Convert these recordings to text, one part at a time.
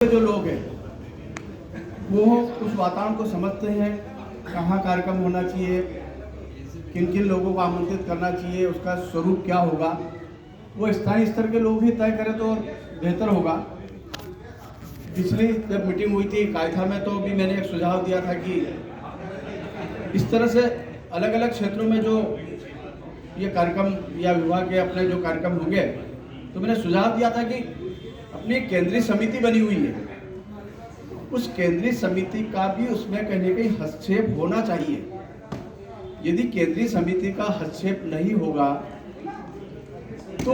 जो लोग हैं वो उस वातावरण को समझते हैं, कहाँ कार्यक्रम होना चाहिए, किन किन लोगों को आमंत्रित करना चाहिए, उसका स्वरूप क्या होगा, वो स्थानीय स्तर के लोग ही तय करें तो बेहतर होगा। पिछली जब मीटिंग हुई थी कायथा में तो भी मैंने एक सुझाव दिया था कि इस तरह से अलग अलग क्षेत्रों में जो ये कार्यक्रम या विवाह के अपने जो कार्यक्रम होंगे, तो मैंने सुझाव दिया था कि अपनी एक केंद्रीय समिति बनी हुई है, उस केंद्रीय समिति का भी उसमें कहीं ना कहीं हस्तक्षेप होना चाहिए। यदि केंद्रीय समिति का हस्तक्षेप नहीं होगा तो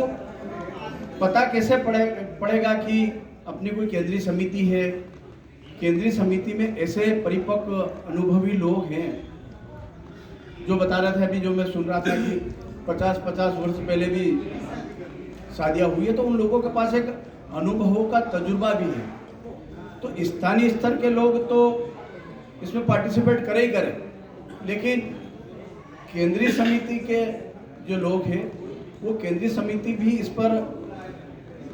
पता कैसे पड़ेगा कि अपनी कोई केंद्रीय समिति है, केंद्रीय समिति में ऐसे परिपक्व अनुभवी लोग हैं जो बता रहे थे, अभी जो मैं सुन रहा था कि 50-50 वर्ष पहले भी शादियाँ हुई है, तो उन लोगों के पास एक अनुभवों का तजुर्बा भी है। तो स्थानीय स्तर के लोग तो इसमें पार्टिसिपेट करें ही करें, लेकिन केंद्रीय समिति के जो लोग हैं वो केंद्रीय समिति भी इस पर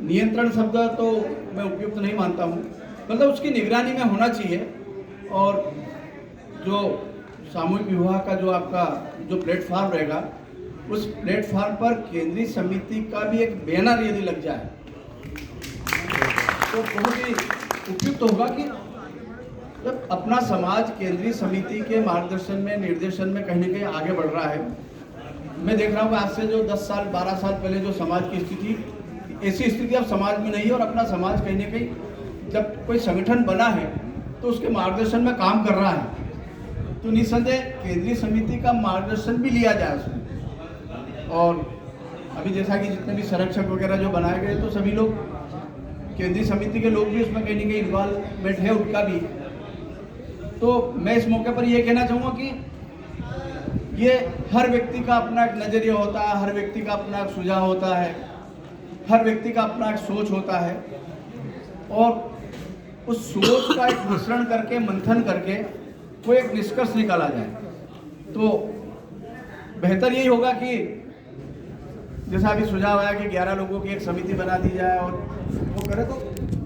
नियंत्रण शब्द तो मैं उपयुक्त नहीं मानता हूँ, मतलब उसकी निगरानी में होना चाहिए। और जो सामूहिक विवाह का जो आपका जो प्लेटफॉर्म रहेगा, उस प्लेटफॉर्म पर केंद्रीय समिति का भी एक बैनर यदि लग जाए तो बहुत ही उपयुक्त होगा कि जब अपना समाज केंद्रीय समिति के मार्गदर्शन में निर्देशन में कहीं न कहीं आगे बढ़ रहा है। मैं देख रहा हूँ आज से जो 10 साल 12 साल पहले जो समाज की स्थिति, ऐसी स्थिति अब समाज में नहीं है। और अपना समाज कहीं न कहीं जब कोई संगठन बना है तो उसके मार्गदर्शन में काम कर रहा है, तो निस्संदेह केंद्रीय समिति का मार्गदर्शन भी लिया जाए उसमें। और अभी जैसा कि जितने भी संरक्षक वगैरह जो बनाए गए, तो सभी लोग केंद्रीय समिति के लोग भी उसमें कहीं ना कहीं इन्वॉल्वमेंट है उनका भी। तो मैं इस मौके पर ये कहना चाहूँगा कि ये हर व्यक्ति का अपना एक नज़रिया होता है, हर व्यक्ति का अपना एक सुझाव होता है, हर व्यक्ति का अपना एक सोच होता है, और उस सोच का एक मिश्रण करके मंथन करके कोई एक निष्कर्ष निकाला जाए। तो बेहतर यही होगा कि जैसा अभी सुझाव आया कि 11 लोगों की एक समिति बना दी जाए और वो करे, तो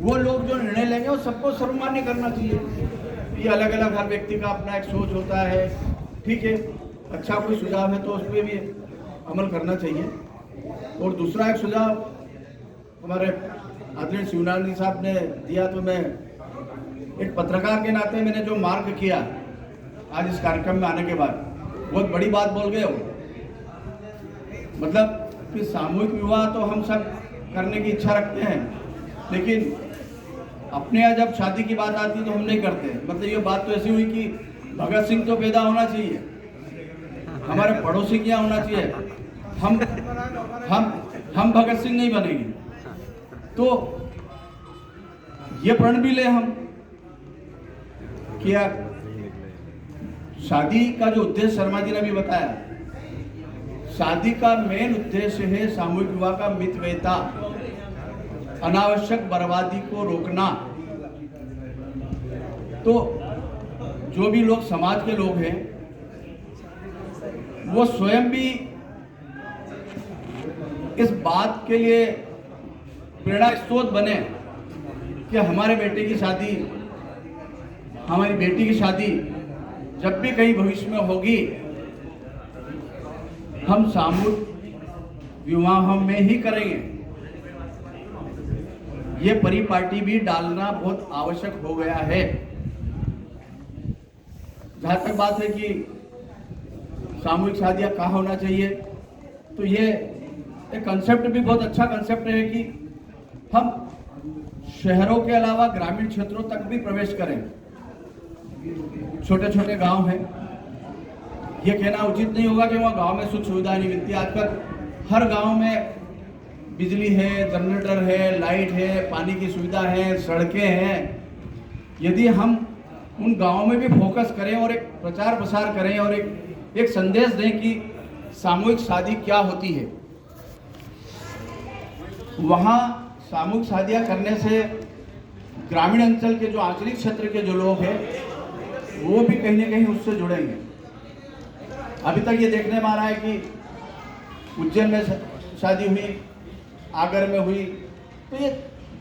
वो लोग जो निर्णय लेंगे वो सबको सर्वमान्य करना चाहिए। ये अलग अलग हर व्यक्ति का अपना एक सोच होता है, ठीक है, अच्छा कोई सुझाव है तो उस पर भी अमल करना चाहिए। और दूसरा एक सुझाव हमारे आदरणीय शिवनारायण जी साहब ने दिया, तो मैं एक पत्रकार के नाते मैंने जो मार्क किया आज इस कार्यक्रम में आने के बाद, बहुत बड़ी बात बोल गए हो। मतलब कि सामूहिक विवाह तो हम सब करने की इच्छा रखते हैं, लेकिन अपने यहाँ जब शादी की बात आती है तो हम नहीं करते। मतलब ये बात तो ऐसी हुई कि भगत सिंह तो पैदा होना चाहिए, हमारे पड़ोसी के यहाँ होना चाहिए, हम भगत सिंह नहीं बनेंगे। तो ये प्रण भी ले हम किया। शादी का जो उद्देश्य शर्मा जी ने भी बताया, शादी का मेन उद्देश्य है सामूहिक विवाह का मितव्ययिता, अनावश्यक बर्बादी को रोकना। तो जो भी लोग समाज के लोग हैं वो स्वयं भी इस बात के लिए प्रेरणा स्रोत बने कि हमारे बेटे की शादी, हमारी बेटी की शादी जब भी कहीं भविष्य में होगी, हम सामूहिक विवाह में ही करेंगे। ये परिपाटी भी डालना बहुत आवश्यक हो गया है। जहाँ तक बात है कि सामूहिक शादियाँ कहाँ होना चाहिए, तो ये एक कंसेप्ट भी बहुत अच्छा कंसेप्ट है कि हम शहरों के अलावा ग्रामीण क्षेत्रों तक भी प्रवेश करें। छोटे छोटे गांव हैं, ये कहना उचित नहीं होगा कि वहाँ गांव में सुख सुविधा नहीं मिलती। आजकल हर गांव में बिजली है, जनरेटर है, लाइट है, पानी की सुविधा है, सड़कें हैं। यदि हम उन गांवों में भी फोकस करें और एक प्रचार प्रसार करें और एक संदेश दें कि सामूहिक शादी क्या होती है, वहाँ सामूहिक शादियाँ करने से ग्रामीण अंचल के जो आंचलिक क्षेत्र के जो लोग हैं वो भी कहीं ना कहीं उससे जुड़ेंगे। अभी तक ये देखने में आ रहा है कि उज्जैन में शादी हुई, आगर में हुई, तो ये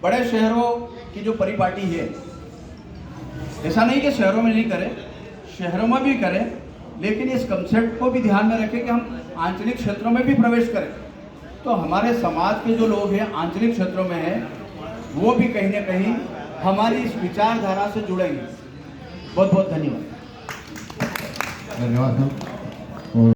बड़े शहरों की जो परिपाटी है, ऐसा नहीं कि शहरों में नहीं करें, शहरों में भी करें, लेकिन इस कंसेप्ट को भी ध्यान में रखें कि हम आंचलिक क्षेत्रों में भी प्रवेश करें। तो हमारे समाज के जो लोग हैं आंचलिक क्षेत्रों में हैं, वो भी कहीं ना कहीं हमारी इस विचारधारा से जुड़ेंगे। बहुत बहुत धन्यवाद। धन्यवाद।